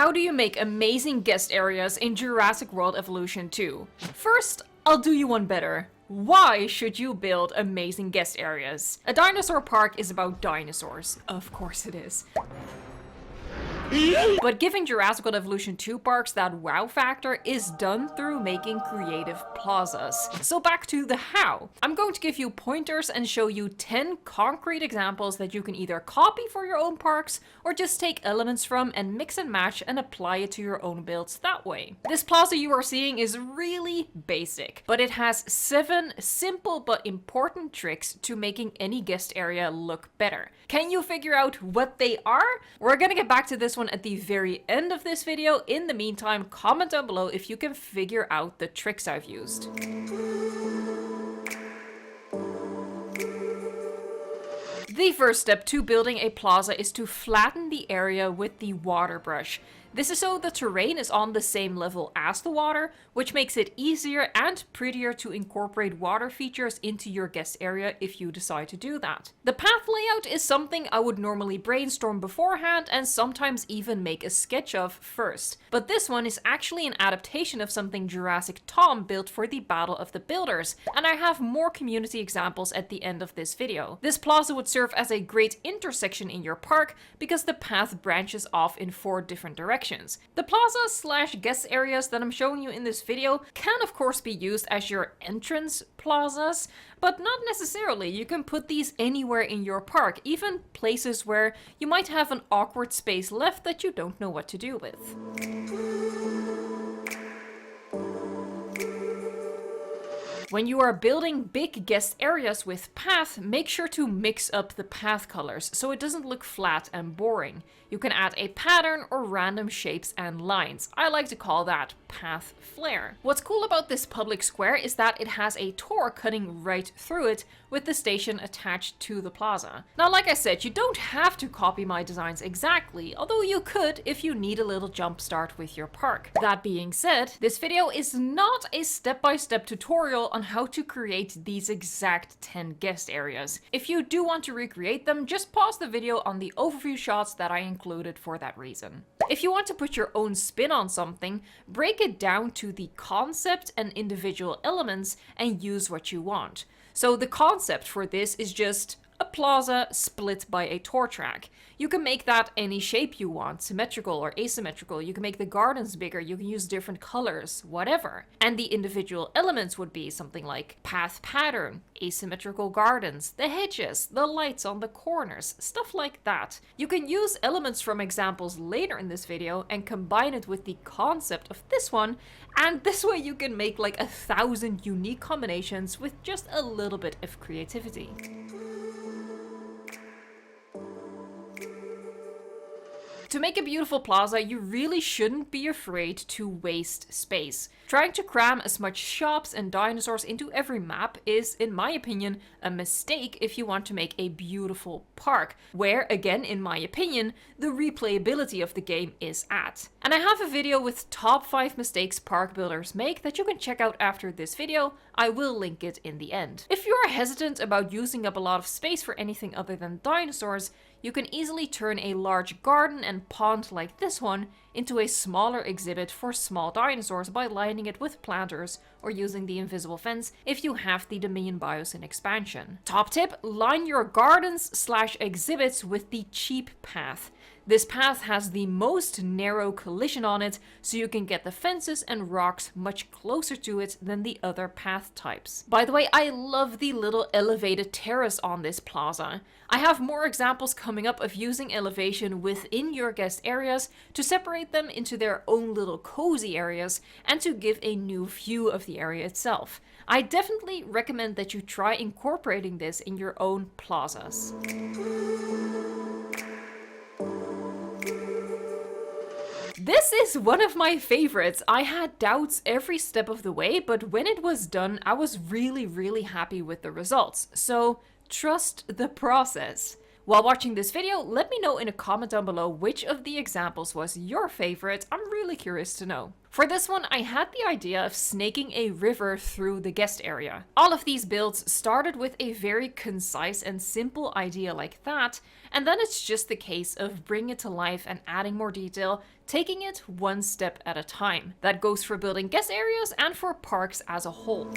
How do you make amazing guest areas in Jurassic World Evolution 2? First, I'll do you one better. Why should you build amazing guest areas? A dinosaur park is about dinosaurs. Of course it is. But giving Jurassic World Evolution 2 parks that wow factor is done through making creative plazas. So back to the how. I'm going to give you pointers and show you 10 concrete examples that you can either copy for your own parks or just take elements from and mix and match and apply it to your own builds that way. This plaza you are seeing is really basic, but it has 7 simple but important tricks to making any guest area look better. Can you figure out what they are? We're gonna get back to this one at the very end of this video. In the meantime, comment down below if you can figure out the tricks I've used. The first step to building a plaza is to flatten the area with the water brush. This is so the terrain is on the same level as the water, which makes it easier and prettier to incorporate water features into your guest area if you decide to do that. The path layout is something I would normally brainstorm beforehand and sometimes even make a sketch of first. But this one is actually an adaptation of something Jurassic Tom built for the Battle of the Builders, and I have more community examples at the end of this video. This plaza would serve as a great intersection in your park because the path branches off in 4 different directions. The plaza/guest areas that I'm showing you in this video can of course be used as your entrance plazas, but not necessarily. You can put these anywhere in your park, even places where you might have an awkward space left that you don't know what to do with. When you are building big guest areas with path, make sure to mix up the path colors so it doesn't look flat and boring. You can add a pattern or random shapes and lines. I like to call that path flair. What's cool about this public square is that it has a tor cutting right through it with the station attached to the plaza. Now, like I said, you don't have to copy my designs exactly, although you could if you need a little jump start with your park. That being said, this video is not a step-by-step tutorial on how to create these exact 10 guest areas. If you do want to recreate them, just pause the video on the overview shots that I included for that reason. If you want to put your own spin on something, break it down to the concept and individual elements and use what you want. So the concept for this is just a plaza split by a tor track. You can make that any shape you want, symmetrical or asymmetrical. You can make the gardens bigger, you can use different colors, whatever. And the individual elements would be something like path pattern, asymmetrical gardens, the hedges, the lights on the corners, stuff like that. You can use elements from examples later in this video and combine it with the concept of this one, and this way you can make like 1,000 unique combinations with just a little bit of creativity. To make a beautiful plaza, you really shouldn't be afraid to waste space. Trying to cram as much shops and dinosaurs into every map is, in my opinion, a mistake if you want to make a beautiful park, where, again, in my opinion, the replayability of the game is at. And I have a video with top 5 mistakes park builders make that you can check out after this video. I will link it in the end. If you are hesitant about using up a lot of space for anything other than dinosaurs, you can easily turn a large garden and pond like this one into a smaller exhibit for small dinosaurs by lining it with planters or using the invisible fence if you have the Dominion BIOS in expansion. Top tip, line your gardens/exhibits with the cheap path. This path has the most narrow collision on it, so you can get the fences and rocks much closer to it than the other path types. By the way, I love the little elevated terrace on this plaza. I have more examples coming up of using elevation within your guest areas to separate them into their own little cozy areas and to give a new view of the area itself. I definitely recommend that you try incorporating this in your own plazas. This is one of my favorites. I had doubts every step of the way, but when it was done, I was really happy with the results. So trust the process. While watching this video, let me know in a comment down below which of the examples was your favorite. I'm really curious to know. For this one, I had the idea of snaking a river through the guest area. All of these builds started with a very concise and simple idea like that, and then it's just the case of bringing it to life and adding more detail, taking it one step at a time. That goes for building guest areas and for parks as a whole.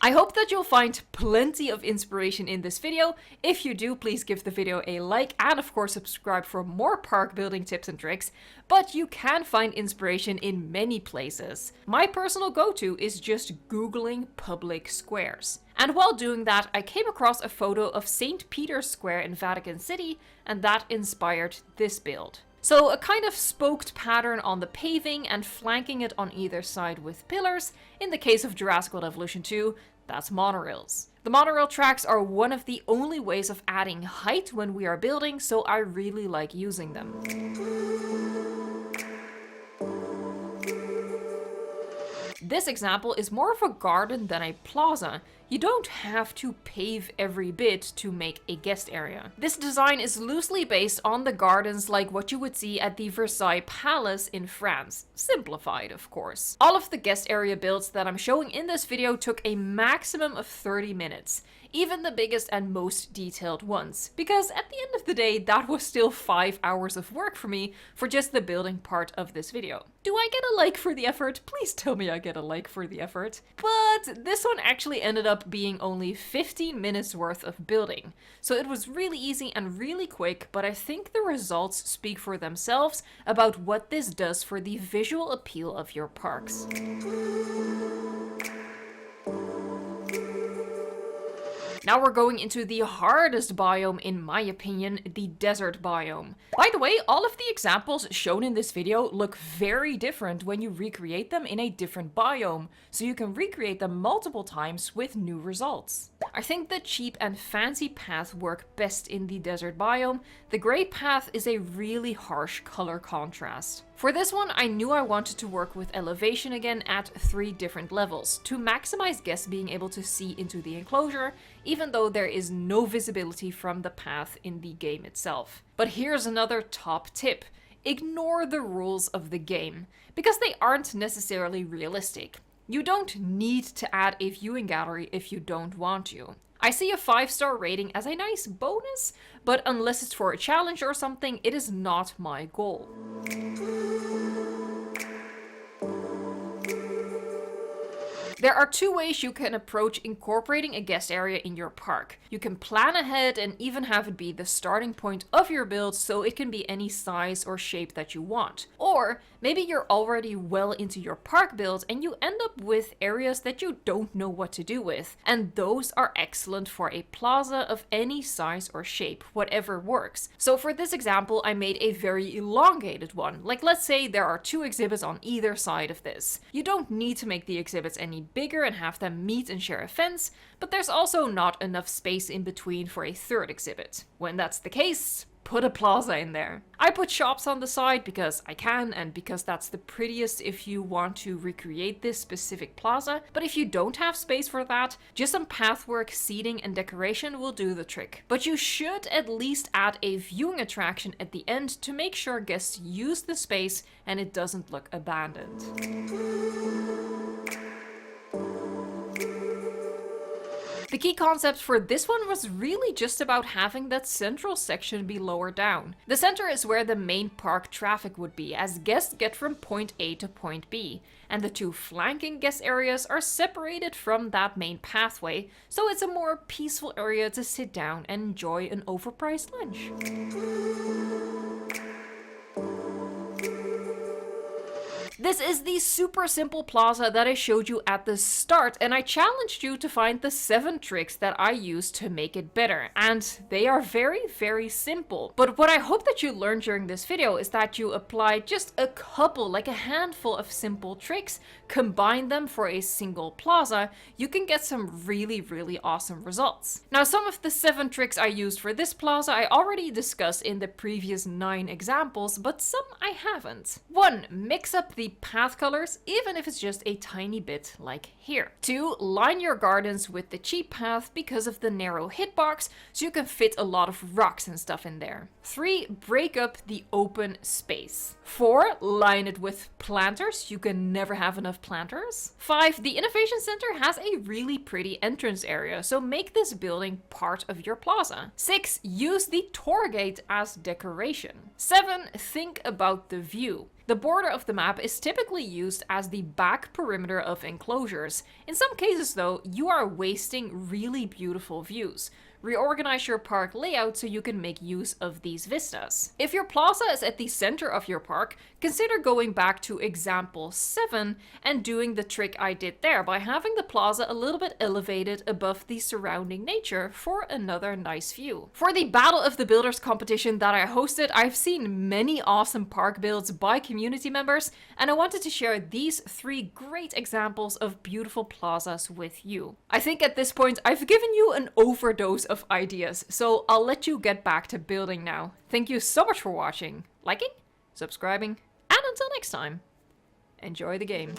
I hope that you'll find plenty of inspiration in this video. If you do, please give the video a like and of course subscribe for more park building tips and tricks, but you can find inspiration in many places. My personal go-to is just Googling public squares. And while doing that, I came across a photo of St. Peter's Square in Vatican City, and that inspired this build. So a kind of spoked pattern on the paving and flanking it on either side with pillars. In the case of Jurassic World Evolution 2, that's monorails. The monorail tracks are one of the only ways of adding height when we are building, so I really like using them. This example is more of a garden than a plaza. You don't have to pave every bit to make a guest area. This design is loosely based on the gardens like what you would see at the Versailles Palace in France. Simplified, of course. All of the guest area builds that I'm showing in this video took a maximum of 30 minutes. Even the biggest and most detailed ones. Because at the end of the day, that was still 5 hours of work for me for just the building part of this video. Do I get a like for the effort? Please tell me I get a like for the effort. But this one actually ended up being only 15 minutes worth of building. So it was really easy and really quick, but I think the results speak for themselves about what this does for the visual appeal of your parks. Now we're going into the hardest biome in my opinion, the desert biome. By the way, all of the examples shown in this video look very different when you recreate them in a different biome, so you can recreate them multiple times with new results. I think the cheap and fancy paths work best in the desert biome. The gray path is a really harsh color contrast. For this one, I knew I wanted to work with elevation again at 3 different levels to maximize guests being able to see into the enclosure, even though there is no visibility from the path in the game itself. But here's another top tip. Ignore the rules of the game, because they aren't necessarily realistic. You don't need to add a viewing gallery if you don't want to. I see a 5-star rating as a nice bonus, but unless it's for a challenge or something, it is not my goal. There are 2 ways you can approach incorporating a guest area in your park. You can plan ahead and even have it be the starting point of your build so it can be any size or shape that you want. Or maybe you're already well into your park build and you end up with areas that you don't know what to do with. And those are excellent for a plaza of any size or shape, whatever works. So for this example, I made a very elongated one. Like let's say there are 2 exhibits on either side of this. You don't need to make the exhibits any bigger and have them meet and share a fence, but there's also not enough space in between for a 3rd exhibit. When that's the case, put a plaza in there. I put shops on the side because I can and because that's the prettiest if you want to recreate this specific plaza, but if you don't have space for that, just some pathwork, seating and decoration will do the trick. But you should at least add a viewing attraction at the end to make sure guests use the space and it doesn't look abandoned. The key concept for this one was really just about having that central section be lower down. The center is where the main park traffic would be, as guests get from point A to point B, and the 2 flanking guest areas are separated from that main pathway, so it's a more peaceful area to sit down and enjoy an overpriced lunch. This is the super simple plaza that I showed you at the start, and I challenged you to find the 7 tricks that I used to make it better. And they are very, very simple. But what I hope that you learned during this video is that you apply just a couple, like a handful of simple tricks, combine them for a single plaza, you can get some really, really awesome results. Now, some of the 7 tricks I used for this plaza I already discussed in the previous 9 examples, but some I haven't. 1. Mix up the path colors, even if it's just a tiny bit like here. 2. Line your gardens with the cheap path because of the narrow hitbox, so you can fit a lot of rocks and stuff in there. 3. Break up the open space. 4. Line it with planters. You can never have enough planters. 5. The Innovation Center has a really pretty entrance area, so make this building part of your plaza. 6. Use the tour gate as decoration. 7. Think about the view. The border of the map is typically used as the back perimeter of enclosures. In some cases though, you are wasting really beautiful views. Reorganize your park layout so you can make use of these vistas. If your plaza is at the center of your park, consider going back to example 7 and doing the trick I did there by having the plaza a little bit elevated above the surrounding nature for another nice view. For the Battle of the Builders competition that I hosted, I've seen many awesome park builds by community members, and I wanted to share these 3 great examples of beautiful plazas with you. I think at this point I've given you an overdose of ideas, so I'll let you get back to building now. Thank you so much for watching, liking, subscribing, and until next time, enjoy the game.